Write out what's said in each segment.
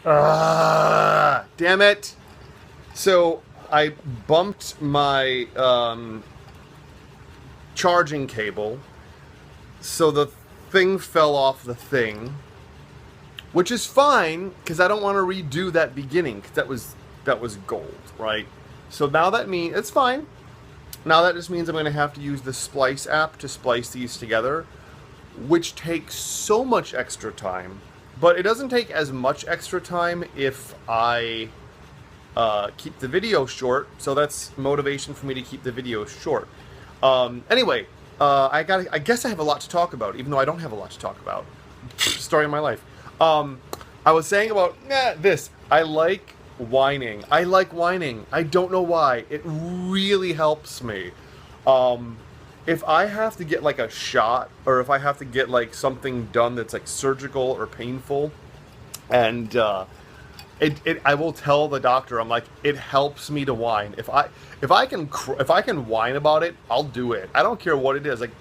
Damn it. So I bumped my charging cable, so the thing fell off the thing, which is fine because I don't want to redo that beginning because that was gold, right? So now that means it's fine. Now that just means I'm going to have to use the Splice app to splice these together, which takes so much extra time. But it doesn't take as much extra time if I keep the video short. So that's motivation for me to keep the video short. Anyway, I guess I have a lot to talk about, even though I don't have a lot to talk about. Story of my life. I was saying about this. I like whining. I like whining. I don't know why. It really helps me. If I have to get like a shot, or if I have to get like something done that's like surgical or painful, and I will tell the doctor, I'm like, it helps me to whine. If I can whine about it, I'll do it. I don't care what it is. Like,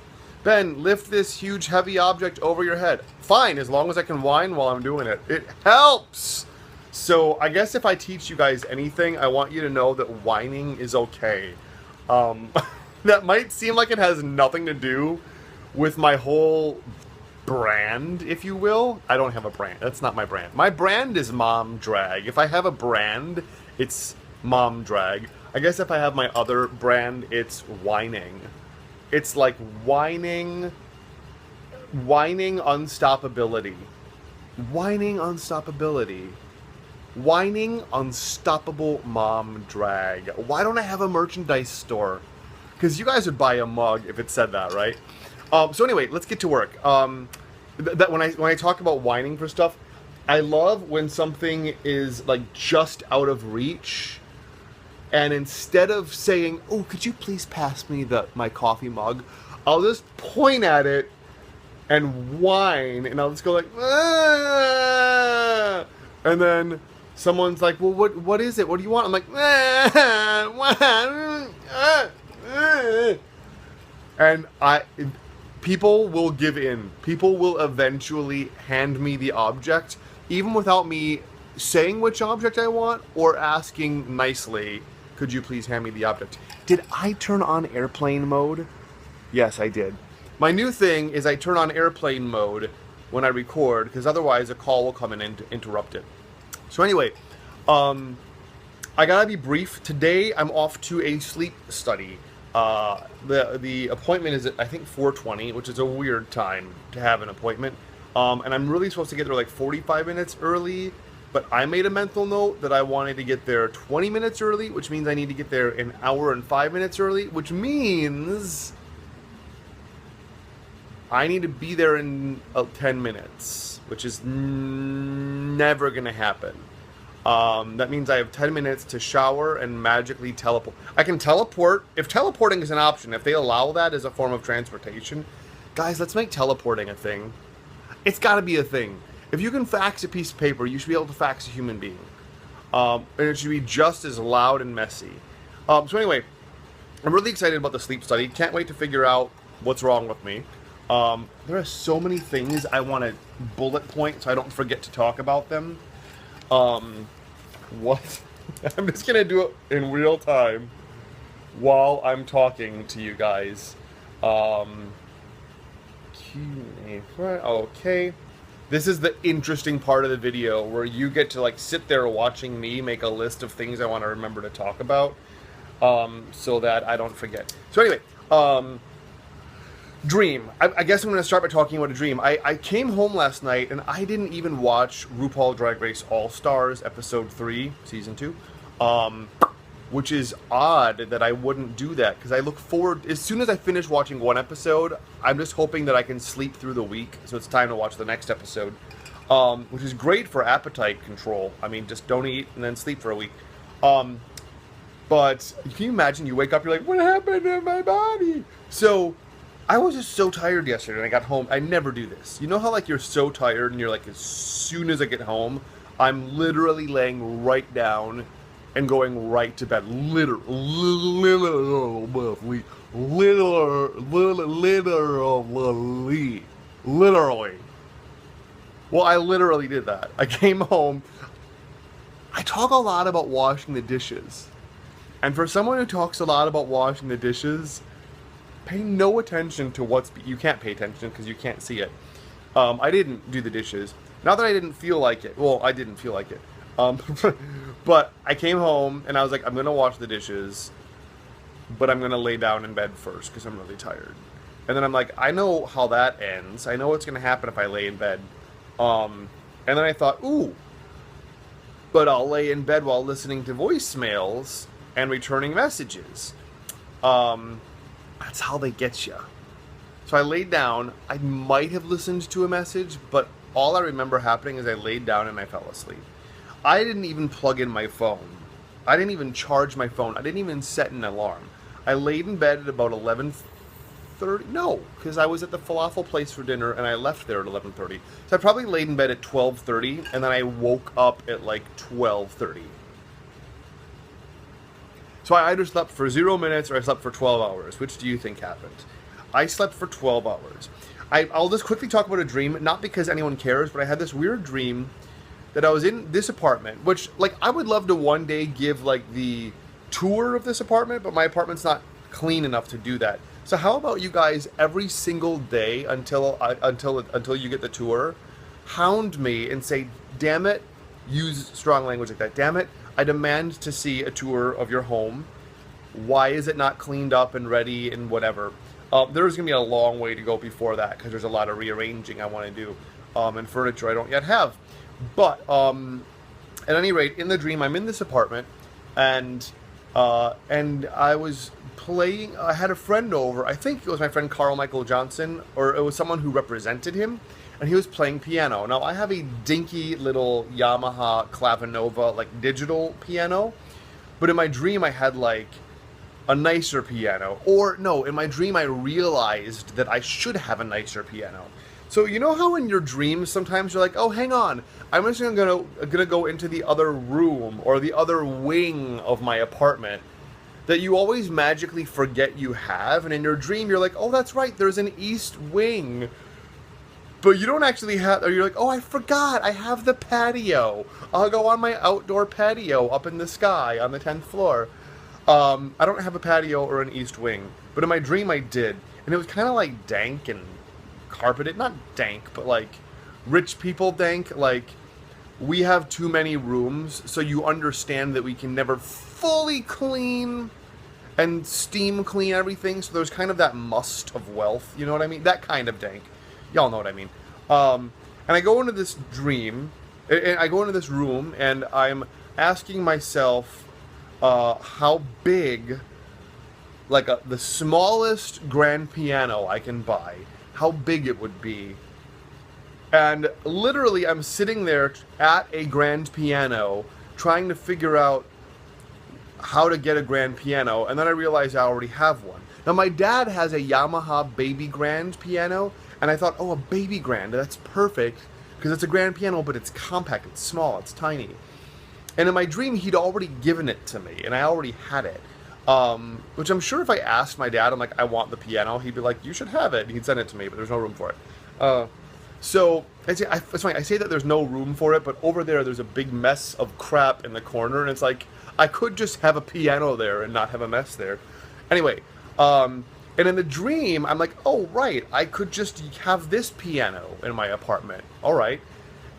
Ben, lift this huge heavy object over your head. Fine, as long as I can whine while I'm doing it. It helps. So I guess if I teach you guys anything, I want you to know that whining is okay. That might seem like it has nothing to do with my whole brand, if you will. I don't have a brand. That's not my brand. My brand is Mom Drag. If I have a brand, it's Mom Drag. I guess if I have my other brand, it's whining. It's like whining unstoppability. Whining unstoppability. Whining unstoppable Mom Drag. Why don't I have a merchandise store? Because you guys would buy a mug if it said that, right? So anyway, let's get to work. That when I talk about whining for stuff, I love when something is like just out of reach, and instead of saying, "Oh, could you please pass me my coffee mug?" I'll just point at it and whine, and I'll just go like, "Ah!" And then someone's like, "Well, what is it? What do you want?" I'm like, "Ah!" And people will give in. People will eventually hand me the object, even without me saying which object I want or asking nicely, "Could you please hand me the object?" Did I turn on airplane mode? Yes, I did. My new thing is I turn on airplane mode when I record, because otherwise a call will come in and interrupt it. So anyway, I gotta be brief. Today I'm off to a sleep study. The appointment is at, I think, 4:20, which is a weird time to have an appointment. And I'm really supposed to get there like 45 minutes early, but I made a mental note that I wanted to get there 20 minutes early, which means I need to get there an hour and 5 minutes early, which means I need to be there in 10 minutes, which is never gonna happen. That means I have 10 minutes to shower and magically teleport. I can teleport. If teleporting is an option, if they allow that as a form of transportation, guys, let's make teleporting a thing. It's got to be a thing. If you can fax a piece of paper, you should be able to fax a human being. And it should be just as loud and messy. So anyway, I'm really excited about the sleep study. Can't wait to figure out what's wrong with me. There are so many things I want to bullet point so I don't forget to talk about them. What? I'm just gonna do it in real time while I'm talking to you guys. Okay. This is the interesting part of the video where you get to like sit there watching me make a list of things I want to remember to talk about, so that I don't forget. So anyway, dream. I guess I'm going to start by talking about a dream. I came home last night and I didn't even watch RuPaul Drag Race All Stars episode 3, season 2, which is odd that I wouldn't do that, because I look forward, as soon as I finish watching one episode, I'm just hoping that I can sleep through the week, so it's time to watch the next episode, which is great for appetite control. I mean, just don't eat and then sleep for a week. But can you imagine, you wake up, you're like, what happened to my body? So I was just so tired yesterday and I got home. I never do this. You know how like you're so tired and you're like, as soon as I get home, I'm literally laying right down and going right to bed. Literally. Well, I literally did that. I came home, I talk a lot about washing the dishes. And for someone who talks a lot about washing the dishes, pay no attention to you can't pay attention because you can't see it. I didn't do the dishes. Not that I didn't feel like it. Well, I didn't feel like it. But I came home and I was like, I'm going to wash the dishes, but I'm going to lay down in bed first because I'm really tired. And then I'm like, I know how that ends. I know what's going to happen if I lay in bed. And then I thought, ooh, but I'll lay in bed while listening to voicemails and returning messages. That's how they get you. So I laid down. I might have listened to a message, but all I remember happening is I laid down and I fell asleep. I didn't even plug in my phone. I didn't even charge my phone. I didn't even set an alarm. I laid in bed at about 11:30. No, because I was at the falafel place for dinner and I left there at 11:30. So I probably laid in bed at 12:30 and then I woke up at like 12:30. So I either slept for 0 minutes or I slept for 12 hours. Which do you think happened? I slept for 12 hours. I'll just quickly talk about a dream, not because anyone cares, but I had this weird dream that I was in this apartment, which, like, I would love to one day give, like, the tour of this apartment, but my apartment's not clean enough to do that. So how about you guys every single day until you get the tour, hound me and say, damn it, use strong language like that, damn it, I demand to see a tour of your home. Why is it not cleaned up and ready and whatever? There's going to be a long way to go before that because there's a lot of rearranging I want to do and furniture I don't yet have. But at any rate, in the dream, I'm in this apartment and I was playing. I had a friend over. I think it was my friend Carl Michael Johnson, or it was someone who represented him, and he was playing piano. Now, I have a dinky little Yamaha Clavinova, like, digital piano, but in my dream, I had, like, a nicer piano. Or, no, in my dream, I realized that I should have a nicer piano. So, you know how in your dreams, sometimes you're like, oh, hang on, I'm just gonna go into the other room, or the other wing of my apartment, that you always magically forget you have, and in your dream, you're like, oh, that's right, there's an east wing. But you don't actually have, or you're like, oh, I forgot, I have the patio. I'll go on my outdoor patio up in the sky on the 10th floor. I don't have a patio or an east wing, but in my dream I did. And it was kind of like dank and carpeted. Not dank, but like rich people dank. Like, we have too many rooms, so you understand that we can never fully clean and steam clean everything. So there's kind of that must of wealth, you know what I mean? That kind of dank. Y'all know what I mean. And I go into this dream, and I go into this room, and I'm asking myself how big, like the smallest grand piano I can buy, how big it would be. And literally, I'm sitting there at a grand piano, trying to figure out how to get a grand piano, and then I realized I already have one. Now, my dad has a Yamaha baby grand piano, and I thought, oh, a baby grand, that's perfect, because it's a grand piano, but it's compact, it's small, it's tiny. And in my dream, he'd already given it to me, and I already had it. Which I'm sure if I asked my dad, I'm like, I want the piano, he'd be like, you should have it, and he'd send it to me, but there's no room for it. So, it's funny, I say that there's no room for it, but over there's a big mess of crap in the corner, and it's like, I could just have a piano there and not have a mess there. Anyway, and in the dream, I'm like, oh, right, I could just have this piano in my apartment. All right.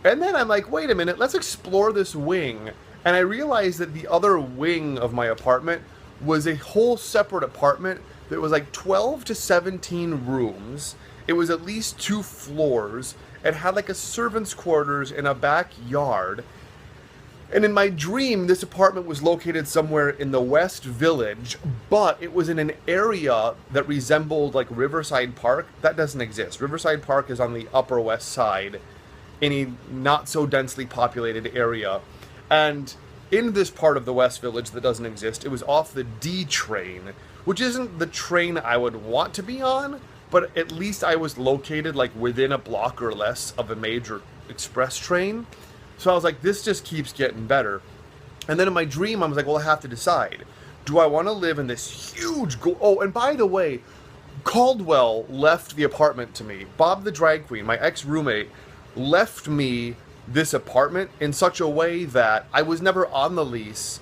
And then I'm like, wait a minute, let's explore this wing. And I realized that the other wing of my apartment was a whole separate apartment that was like 12 to 17 rooms. It was at least 2 floors. It had like a servant's quarters and a backyard. And in my dream, this apartment was located somewhere in the West Village, but it was in an area that resembled like Riverside Park. That doesn't exist. Riverside Park is on the Upper West Side in a not so densely populated area. And in this part of the West Village that doesn't exist, it was off the D train, which isn't the train I would want to be on, but at least I was located like within a block or less of a major express train. So I was like, this just keeps getting better. And then in my dream, I was like, well, I have to decide. Do I want to live in this huge... Oh, and by the way, Caldwell left the apartment to me. Bob the drag queen, my ex-roommate, left me this apartment in such a way that I was never on the lease,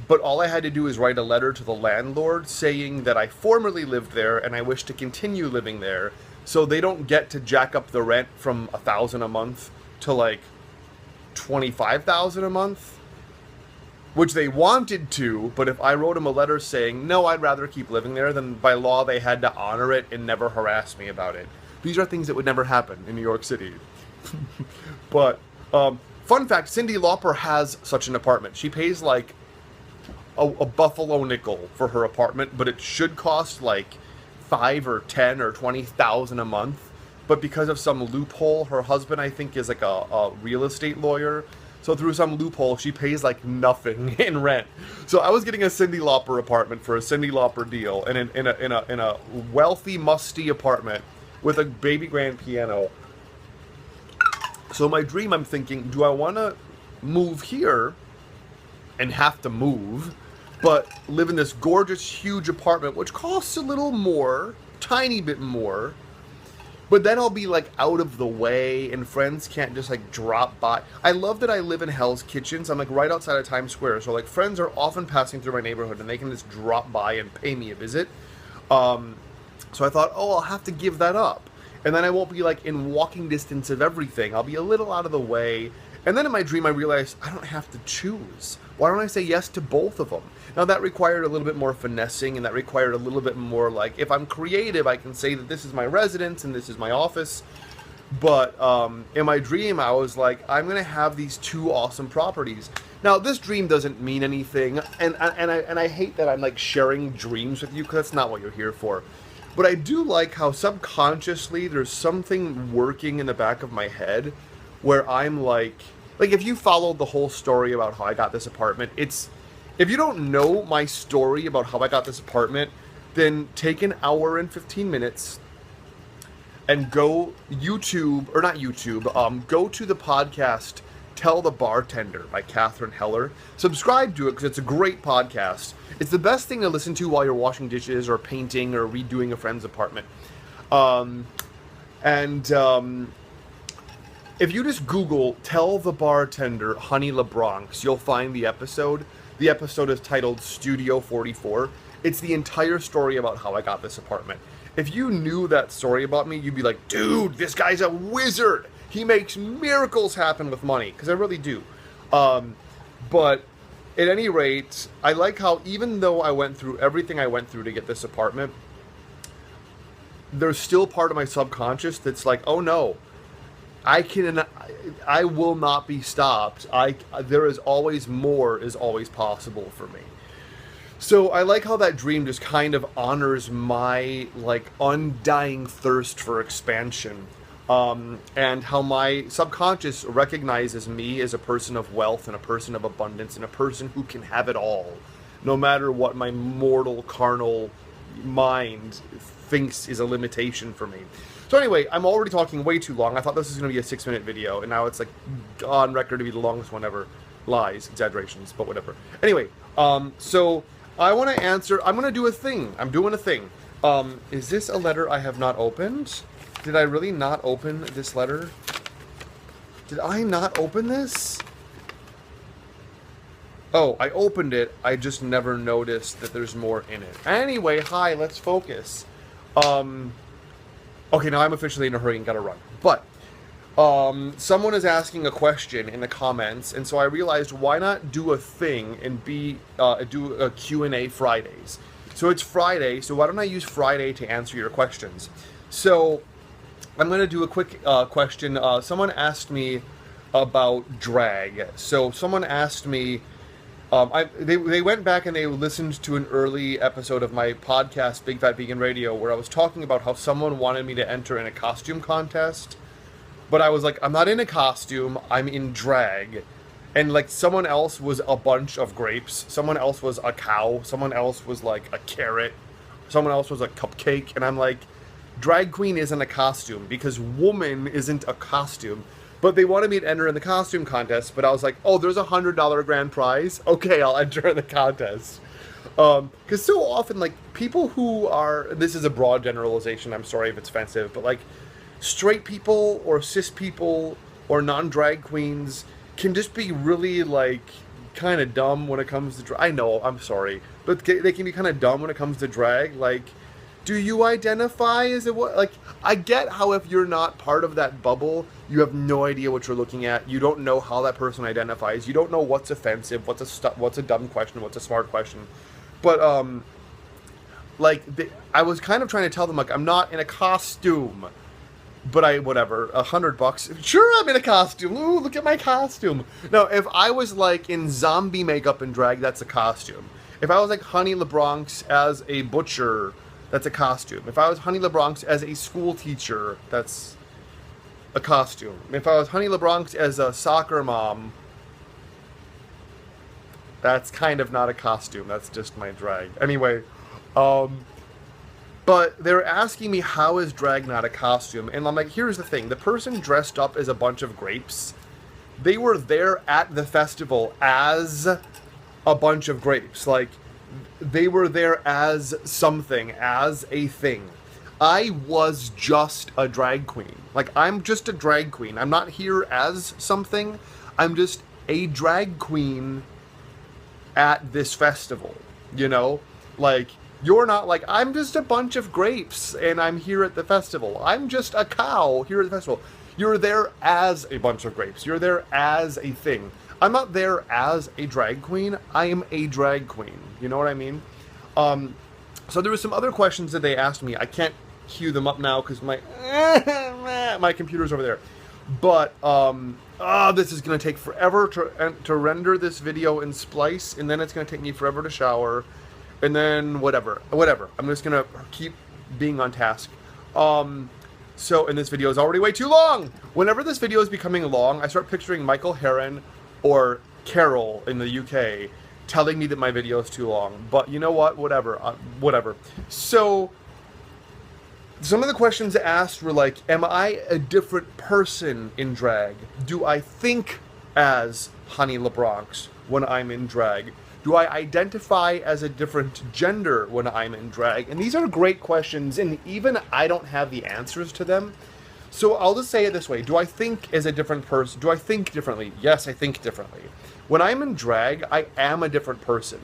but all I had to do is write a letter to the landlord saying that I formerly lived there and I wish to continue living there, so they don't get to jack up the rent from $1,000 a month to like $25,000 a month, which they wanted to. But if I wrote them a letter saying no, I'd rather keep living there, then by law they had to honor it and never harass me about it. These are things that would never happen in New York City. But fun fact, Cyndi Lauper has such an apartment. She pays like a buffalo nickel for her apartment, but it should cost like $5 or $10 or $20,000 a month. But because of some loophole, her husband, I think, is like a real estate lawyer. So through some loophole, she pays like nothing in rent. So I was getting a Cyndi Lauper apartment for a Cyndi Lauper deal, and in a wealthy, musty apartment with a baby grand piano. So my dream, I'm thinking, do I want to move here and have to move, but live in this gorgeous, huge apartment, which costs a little more, tiny bit more, but then I'll be like out of the way and friends can't just like drop by. I love that I live in Hell's Kitchen. I'm like right outside of Times Square, so like friends are often passing through my neighborhood and they can just drop by and pay me a visit. So I thought, oh, I'll have to give that up. And then I won't be like in walking distance of everything. I'll be a little out of the way. And then in my dream, I realized I don't have to choose. Why don't I say yes to both of them? Now, that required a little bit more finessing, and that required a little bit more, like, if I'm creative, I can say that this is my residence and this is my office. But in my dream, I was like, I'm going to have these two awesome properties. Now, this dream doesn't mean anything, and I hate that I'm, like, sharing dreams with you, because that's not what you're here for. But I do like how subconsciously there's something working in the back of my head where I'm like if you followed the whole story about how I got this apartment, if you don't know my story about how I got this apartment, then take an hour and 15 minutes and go YouTube, or not YouTube, go to the podcast Tell the Bartender by Catherine Heller. Subscribe to it because it's a great podcast. It's the best thing to listen to while you're washing dishes or painting or redoing a friend's apartment. If you just Google Tell the Bartender Honey LeBronx, you'll find the episode. The episode is titled Studio 44. It's the entire story about how I got this apartment. If you knew that story about me, you'd be like, dude, this guy's a wizard. He makes miracles happen with money, because I really do. But at any rate, I like how even though I went through everything I went through to get this apartment, there's still part of my subconscious that's like, oh no, I will not be stopped. There is always more is always possible for me. So I like how that dream just kind of honors my like undying thirst for expansion, and how my subconscious recognizes me as a person of wealth and a person of abundance and a person who can have it all, no matter what my mortal carnal mind thinks is a limitation for me. So anyway, I'm already talking way too long. I thought this was going to be a 6-minute video, and now it's like on record to be the longest one ever. Lies, exaggerations, but whatever. Anyway, so I want to answer. I'm going to do a thing. I'm doing a thing. Is this a letter I have not opened? Did I really not open this letter? Did I not open this? Oh, I opened it. I just never noticed that there's more in it. Anyway, hi, let's focus. Okay, now I'm officially in a hurry and gotta run. But someone is asking a question in the comments, and so I realized why not do a thing and do a Q&A Fridays. So it's Friday, so why don't I use Friday to answer your questions? So I'm going to do a quick question. Someone asked me about drag. So someone asked me, they went back and they listened to an early episode of my podcast, Big Fat Vegan Radio, where I was talking about how someone wanted me to enter in a costume contest. But I was like, I'm not in a costume, I'm in drag. And like someone else was a bunch of grapes, someone else was a cow, someone else was like a carrot, someone else was a cupcake, and I'm like, drag queen isn't a costume, because woman isn't a costume. But they wanted me to enter in the costume contest, but I was like, oh, there's a $100 grand prize? Okay, I'll enter in the contest. Because so often, like, people who are, this is a broad generalization, I'm sorry if it's offensive, but like, straight people or cis people or non-drag queens can just be really, like, kind of dumb when it comes to drag. I know, I'm sorry, but they can be kind of dumb when it comes to drag. Like, do you identify as a what? Like, I get how if you're not part of that bubble, you have no idea what you're looking at. You don't know how that person identifies. You don't know what's offensive, what's a dumb question, what's a smart question. But like, I was kind of trying to tell them, like, I'm not in a costume. But whatever, $100. Sure, I'm in a costume. Ooh, look at my costume. Now, if I was, like, in zombie makeup and drag, that's a costume. If I was, like, Honey LeBronx as a butcher, that's a costume. If I was Honey LeBronx as a school teacher, that's a costume. If I was Honey LeBronx as a soccer mom, that's kind of not a costume. That's just my drag. Anyway, but they're asking me, how is drag not a costume? And I'm like, here's the thing. The person dressed up as a bunch of grapes, they were there at the festival as a bunch of grapes. Like, they were there as something, as a thing. I was just a drag queen. Like, I'm just a drag queen. I'm not here as something. I'm just a drag queen at this festival, you know? Like, you're not like, I'm just a bunch of grapes and I'm here at the festival. I'm just a cow here at the festival. You're there as a bunch of grapes. You're there as a thing. I'm not there as a drag queen. I am a drag queen. You know what I mean? So there were some other questions that they asked me. I can't cue them up now because my computer's over there. But this is going to take forever to render this video in Splice, and then it's going to take me forever to shower. And then whatever. I'm just gonna keep being on task. And this video is already way too long. Whenever this video is becoming long, I start picturing Michael Heron or Carol in the UK telling me that my video is too long. But you know what? Whatever. So some of the questions asked were like, am I a different person in drag? Do I think as Honey LeBronx when I'm in drag? Do I identify as a different gender when I'm in drag? And these are great questions, and even I don't have the answers to them. So I'll just say it this way. Do I think as a different person? Do I think differently? Yes, I think differently. When I'm in drag, I am a different person.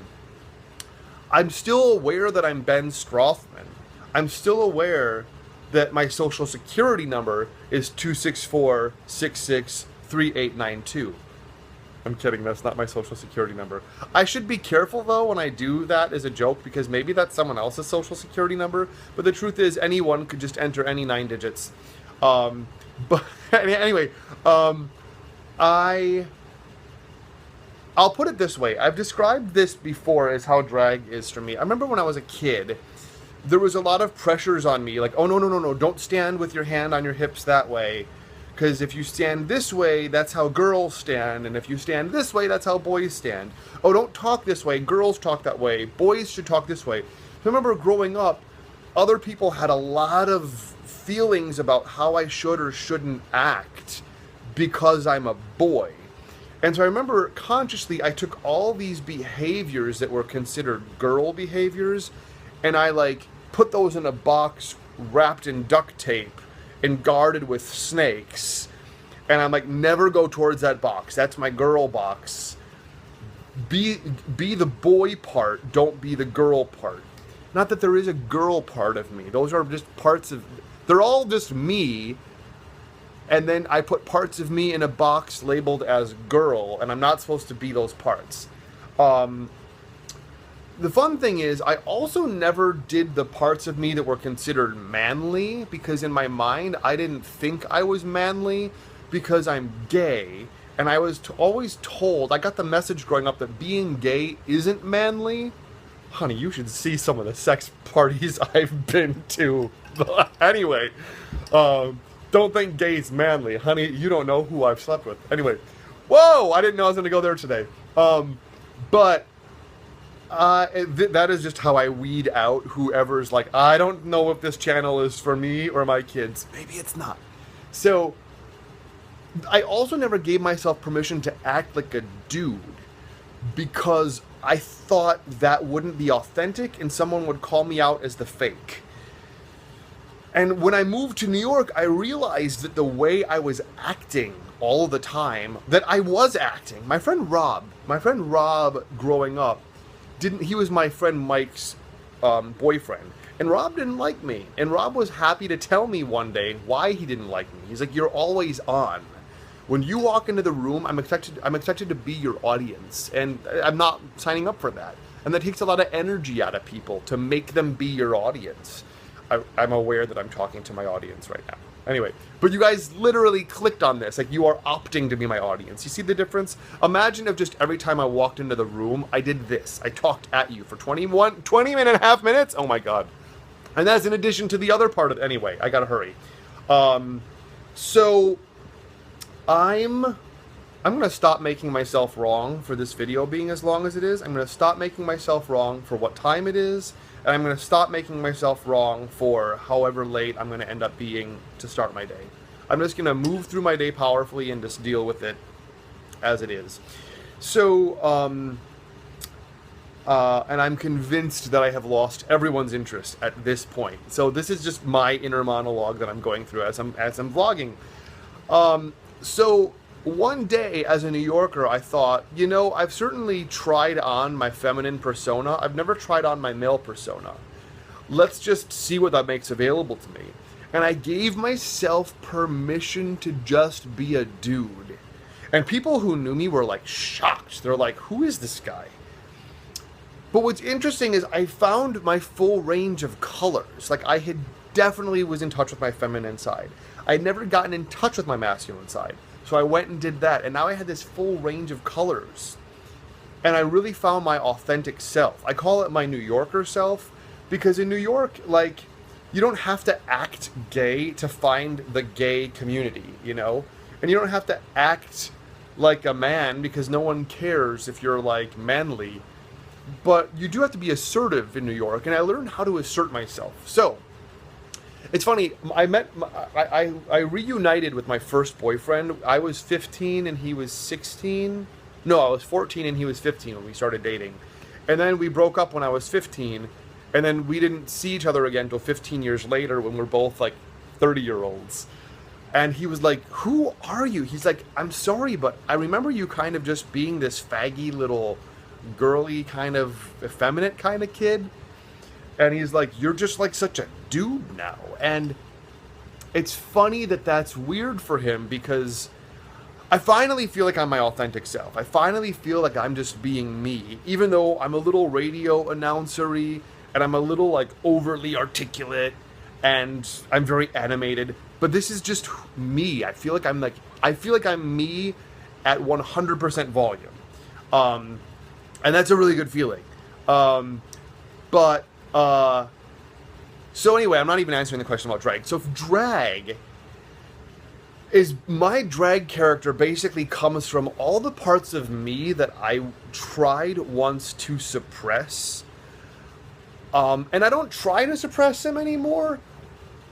I'm still aware that I'm Ben Strothman. I'm still aware that my social security number is 264-66-3892. I'm kidding, that's not my social security number. I should be careful, though, when I do that as a joke, because maybe that's someone else's social security number, but the truth is anyone could just enter any 9 digits. But anyway, I'll put it this way. I've described this before as how drag is for me. I remember when I was a kid, there was a lot of pressures on me, like, oh, no, don't stand with your hand on your hips that way. Because if you stand this way, that's how girls stand. And if you stand this way, that's how boys stand. Oh, don't talk this way. Girls talk that way. Boys should talk this way. I remember growing up, other people had a lot of feelings about how I should or shouldn't act because I'm a boy. And so I remember consciously I took all these behaviors that were considered girl behaviors and I like put those in a box wrapped in duct tape and guarded with snakes, and I'm like, never go towards that box. That's my girl box. Be the boy part, don't be the girl part. Not that there is a girl part of me. Those are just parts of, they're all just me, and then I put parts of me in a box labeled as girl, and I'm not supposed to be those parts. The fun thing is, I also never did the parts of me that were considered manly, because in my mind, I didn't think I was manly because I'm gay. And I was always told, I got the message growing up that being gay isn't manly. Honey, you should see some of the sex parties I've been to. Anyway, don't think gay's manly. Honey, you don't know who I've slept with. Anyway, whoa, I didn't know I was going to go there today. That is just how I weed out whoever's like, I don't know if this channel is for me or my kids. Maybe it's not. So, I also never gave myself permission to act like a dude because I thought that wouldn't be authentic and someone would call me out as the fake. And when I moved to New York, I realized that the way I was acting all the time, that I was acting. My friend Rob growing up, he was my friend Mike's boyfriend. And Rob didn't like me. And Rob was happy to tell me one day why he didn't like me. He's like, you're always on. When you walk into the room, I'm expected to be your audience. And I'm not signing up for that. And that takes a lot of energy out of people to make them be your audience. I'm aware that I'm talking to my audience right now. Anyway, but you guys literally clicked on this. Like, you are opting to be my audience. You see the difference? Imagine if just every time I walked into the room, I did this. I talked at you for 20 and a half minutes. Oh my God. And that's in addition to the other part of, anyway, I gotta hurry. So I'm gonna stop making myself wrong for this video being as long as it is. I'm gonna stop making myself wrong for what time it is. And I'm going to stop making myself wrong for however late I'm going to end up being to start my day. I'm just going to move through my day powerfully and just deal with it as it is. So, and I'm convinced that I have lost everyone's interest at this point. So this is just my inner monologue that I'm going through as I'm vlogging. So one day as a New Yorker, I thought, you know, I've certainly tried on my feminine persona. I've never tried on my male persona. Let's just see what that makes available to me. And I gave myself permission to just be a dude. And people who knew me were like shocked. They're like, who is this guy? But what's interesting is I found my full range of colors. Like, I had definitely was in touch with my feminine side. I had never gotten in touch with my masculine side. So I went and did that, and now I had this full range of colors. And I really found my authentic self. I call it my New Yorker self, because in New York, like, you don't have to act gay to find the gay community, you know? And you don't have to act like a man, because no one cares if you're, like, manly. But you do have to be assertive in New York, and I learned how to assert myself. So, it's funny, I reunited with my first boyfriend. I was 15 and he was 16. No, I was 14 and he was 15 when we started dating. And then we broke up when I was 15. And then we didn't see each other again until 15 years later when we're both like 30-year-olds. And he was like, who are you? He's like, I'm sorry, but I remember you kind of just being this faggy little girly kind of effeminate kind of kid. And he's like, you're just like such a dude now. And it's funny that that's weird for him, because I finally feel like I'm my authentic self. I finally feel like I'm just being me, even though I'm a little radio announcer-y and I'm a little like overly articulate and I'm very animated. But this is just me. I feel like I'm me at 100% volume. And that's a really good feeling. So anyway, I'm not even answering the question about drag. So if drag is, my drag character basically comes from all the parts of me that I tried once to suppress. And I don't try to suppress them anymore.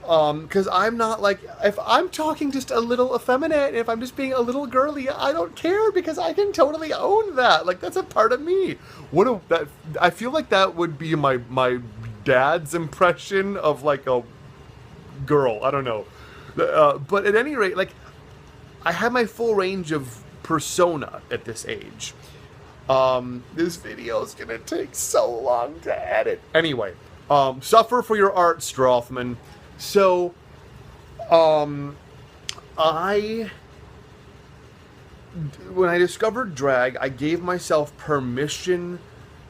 Because I'm not like, if I'm talking just a little effeminate, if I'm just being a little girly, I don't care, because I can totally own that. Like, that's a part of me. I feel like that would be my dad's impression of like a girl. I don't know. But at any rate, like, I have my full range of persona at this age. This video is gonna take so long to edit. Anyway, suffer for your art, Strothman. So, when I discovered drag, I gave myself permission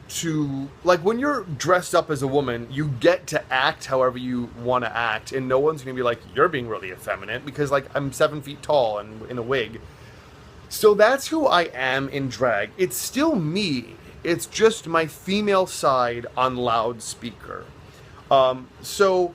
to, like, when you're dressed up as a woman, you get to act however you want to act, and no one's gonna be like, you're being really effeminate, because, like, I'm 7 feet tall and in a wig. So that's who I am in drag. It's still me. It's just my female side on loudspeaker. So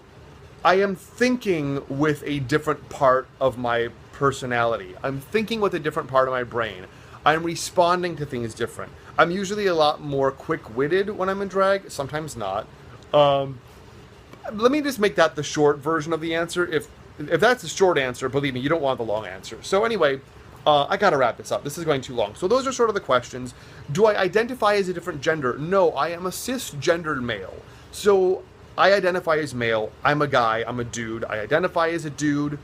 I am thinking with a different part of my personality. I'm thinking with a different part of my brain. I'm responding to things different. I'm usually a lot more quick-witted when I'm in drag, sometimes not. Let me just make that the short version of the answer. If that's the short answer, believe me, you don't want the long answer. So anyway, I gotta wrap this up. This is going too long. So those are sort of the questions. Do I identify as a different gender? No, I am a cisgendered male. So I identify as male. I'm a guy. I'm a dude. I identify as a dude.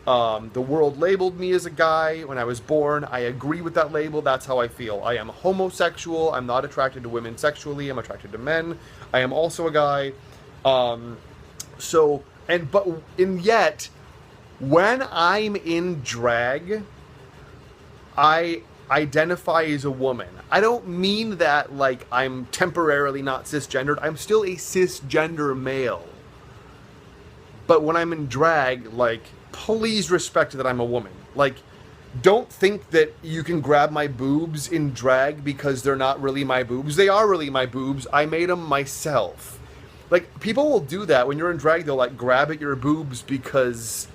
The world labeled me as a guy when I was born. I agree with that label. That's how I feel. I am homosexual. I'm not attracted to women sexually. I'm attracted to men. I am also a guy. Yet, when I'm in drag, I identify as a woman. I don't mean that like I'm temporarily not cisgendered. I'm still a cisgender male. But when I'm in drag, like, please respect that I'm a woman. Like, don't think that you can grab my boobs in drag because they're not really my boobs. They are really my boobs. I made them myself. Like, people will do that when you're in drag. They'll like grab at your boobs because...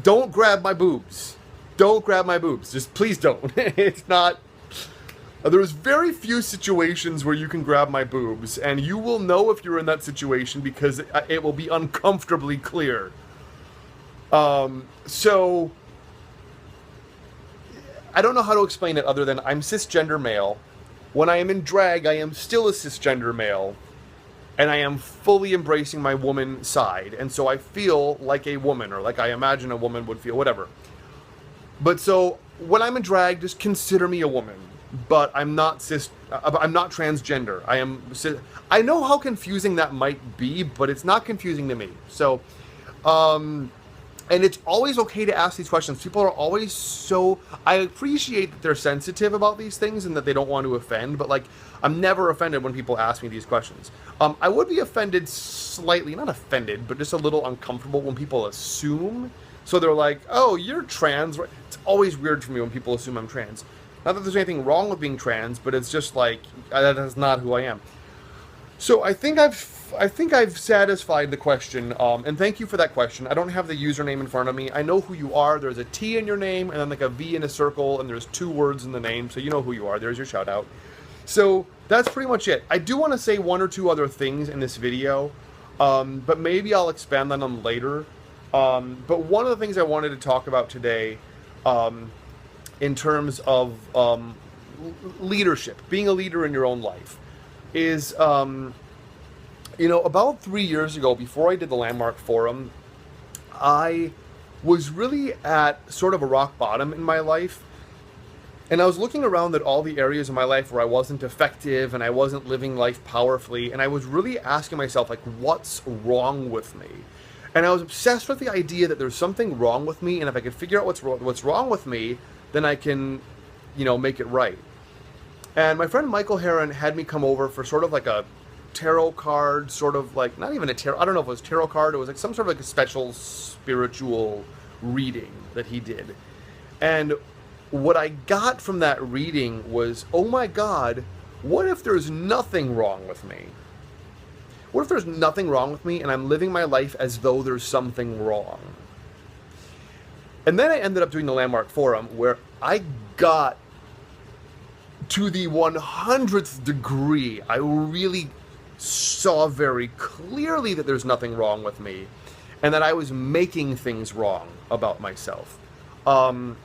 Don't grab my boobs. Don't grab my boobs. Just please don't. It's not... There's very few situations where you can grab my boobs, and you will know if you're in that situation because it will be uncomfortably clear. So, I don't know how to explain it other than I'm cisgender male. When I am in drag, I am still a cisgender male, and I am fully embracing my woman side, and so I feel like a woman, or like I imagine a woman would feel, whatever. But so, when I'm in drag, just consider me a woman. But I'm not I'm not transgender. I am cis. I know how confusing that might be, but it's not confusing to me. So, and it's always okay to ask these questions. People are always so... I appreciate that they're sensitive about these things and that they don't want to offend, but like, I'm never offended when people ask me these questions. I would be offended slightly, not offended, but just a little uncomfortable when people assume. So they're like, oh, you're trans. It's always weird for me when people assume I'm trans. Not that there's anything wrong with being trans, but it's just like, that is not who I am. So I think I've satisfied the question, and thank you for that question. I don't have the username in front of me. I know who you are. There's a T in your name, and then like a V in a circle, and there's 2 words in the name, so you know who you are. There's your shout out. So that's pretty much it. I do want to say 1 or 2 other things in this video, but maybe I'll expand on them later. But one of the things I wanted to talk about today, in terms of leadership, being a leader in your own life, is, about 3 years ago, before I did the Landmark Forum, I was really at sort of a rock bottom in my life. And I was looking around at all the areas of my life where I wasn't effective and I wasn't living life powerfully. And I was really asking myself, like, what's wrong with me? And I was obsessed with the idea that there's something wrong with me. And if I could figure out what's wrong with me, then I can, make it right. And my friend Michael Heron had me come over for sort of like a tarot card, sort of like, not even a tarot, I don't know if it was tarot card, it was like some sort of like a special spiritual reading that he did. And what I got from that reading was, oh my God, what if there's nothing wrong with me? What if there's nothing wrong with me and I'm living my life as though there's something wrong? And then I ended up doing the Landmark Forum, where I got to the 100th degree. I really saw very clearly that there's nothing wrong with me, and that I was making things wrong about myself. And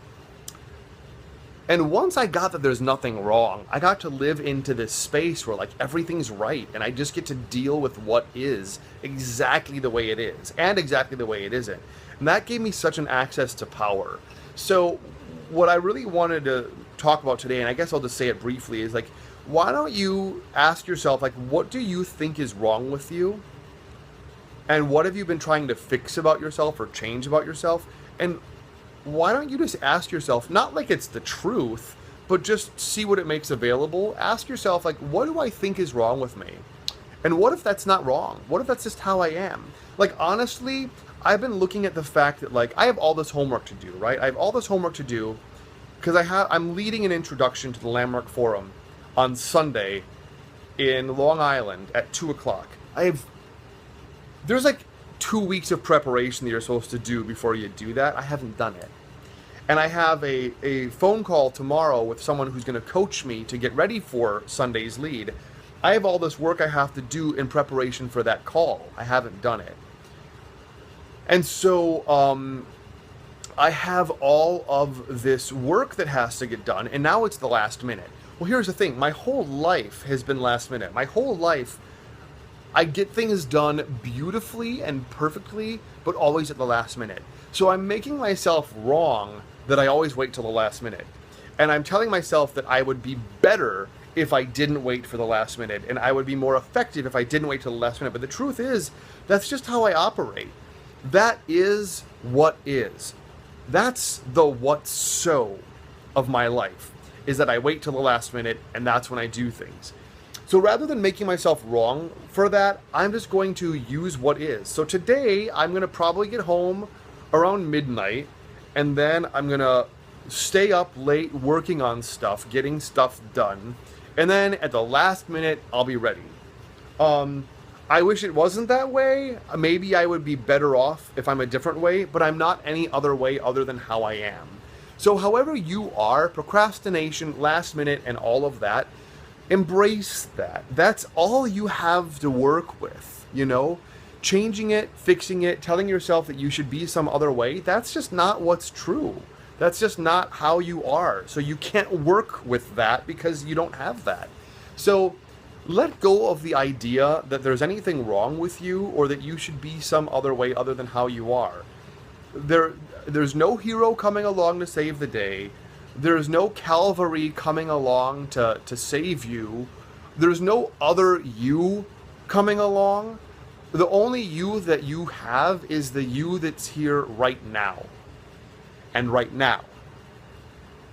once I got that there's nothing wrong, I got to live into this space where like everything's right, and I just get to deal with what is exactly the way it is, and exactly the way it isn't. And that gave me such an access to power. So what I really wanted to talk about today, and I guess I'll just say it briefly, is like, why don't you ask yourself, like, what do you think is wrong with you? And what have you been trying to fix about yourself or change about yourself? And why don't you just ask yourself, not like it's the truth, but just see what it makes available. Ask yourself, like, what do I think is wrong with me? And what if that's not wrong? What if that's just how I am? Like, honestly, I've been looking at the fact that, like, I have all this homework to do, right? I have all this homework to do because I'm leading an introduction to the Landmark Forum on Sunday in Long Island at 2 o'clock. There's like 2 weeks of preparation that you're supposed to do before you do that. I haven't done it. And I have a phone call tomorrow with someone who's going to coach me to get ready for Sunday's lead. I have all this work I have to do in preparation for that call. I haven't done it. And so I have all of this work that has to get done, and now it's the last minute. Well, here's the thing. My whole life has been last minute. My whole life, I get things done beautifully and perfectly, but always at the last minute. So I'm making myself wrong that I always wait till the last minute. And I'm telling myself that I would be better if I didn't wait for the last minute, and I would be more effective if I didn't wait till the last minute. But the truth is, that's just how I operate. That is what is. That's the what's so of my life, is that I wait till the last minute, and that's when I do things. So rather than making myself wrong for that, I'm just going to use what is. So today, I'm going to probably get home around midnight, and then I'm going to stay up late working on stuff, getting stuff done, and then at the last minute, I'll be ready. I wish it wasn't that way. Maybe I would be better off if I'm a different way, but I'm not any other way other than how I am. So however you are, procrastination, last minute, and all of that, embrace that. That's all you have to work with, you know? Changing it, fixing it, telling yourself that you should be some other way, that's just not what's true. That's just not how you are. So you can't work with that because you don't have that. So let go of the idea that there's anything wrong with you or that you should be some other way other than how you are. There's no hero coming along to save the day. There's no Calvary coming along to save you. There's no other you coming along. The only you that you have is the you that's here right now. And right now.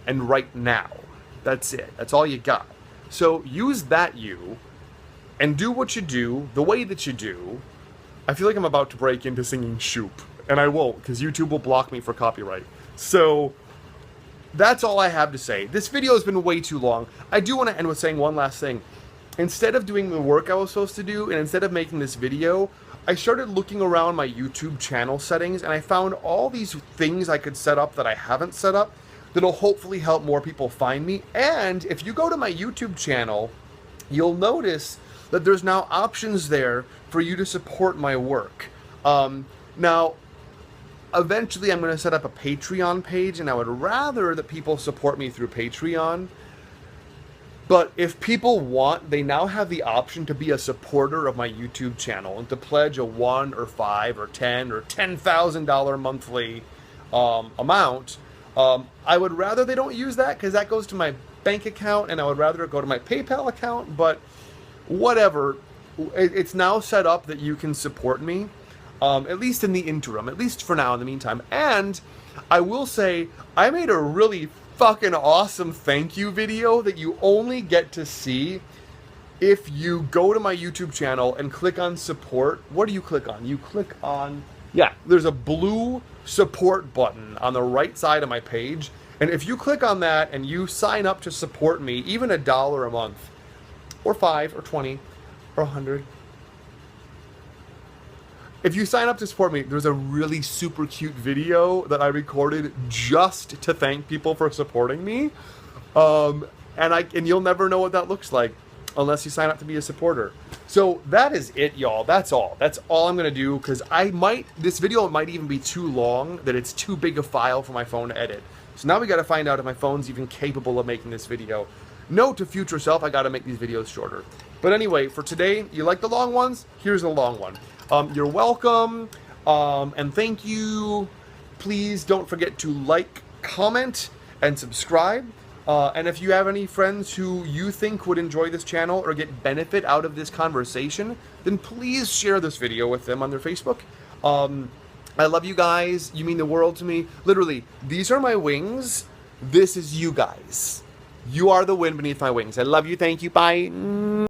And right now. That's it. That's all you got. So use that you and do what you do the way that you do. I feel like I'm about to break into singing Shoop. And I won't, because YouTube will block me for copyright. So that's all I have to say. This video has been way too long. I do want to end with saying one last thing. Instead of doing the work I was supposed to do, and instead of making this video, I started looking around my YouTube channel settings, and I found all these things I could set up that I haven't set up that'll hopefully help more people find me. And if you go to my YouTube channel, you'll notice that there's now options there for you to support my work. Now, eventually I'm going to set up a Patreon page, and I would rather that people support me through Patreon. But if people want, they now have the option to be a supporter of my YouTube channel and to pledge a $1 or $5 or $10 or $10,000 monthly amount. I would rather they don't use that because that goes to my bank account, and I would rather it go to my PayPal account. But whatever, it's now set up that you can support me, at least in the interim, at least for now in the meantime. And I will say, I made a really fucking awesome thank you video that you only get to see if you go to my YouTube channel and click on support. What do you click on? You click on, yeah, there's a blue support button on the right side of my page. And if you click on that and you sign up to support me, even $1 a month, or $5 or $20 or $100, if you sign up to support me, there's a really super cute video that I recorded just to thank people for supporting me. And you'll never know what that looks like unless you sign up to be a supporter. So that is it, y'all. That's all. That's all I'm gonna do, because this video might even be too long, that it's too big a file for my phone to edit. So now we gotta find out if my phone's even capable of making this video. Note to future self, I gotta make these videos shorter. But anyway, for today, you like the long ones? Here's a long one. You're welcome, and thank you. Please don't forget to like, comment, and subscribe. And if you have any friends who you think would enjoy this channel or get benefit out of this conversation, then please share this video with them on their Facebook. I love you guys. You mean the world to me. Literally, these are my wings. This is you guys. You are the wind beneath my wings. I love you. Thank you. Bye.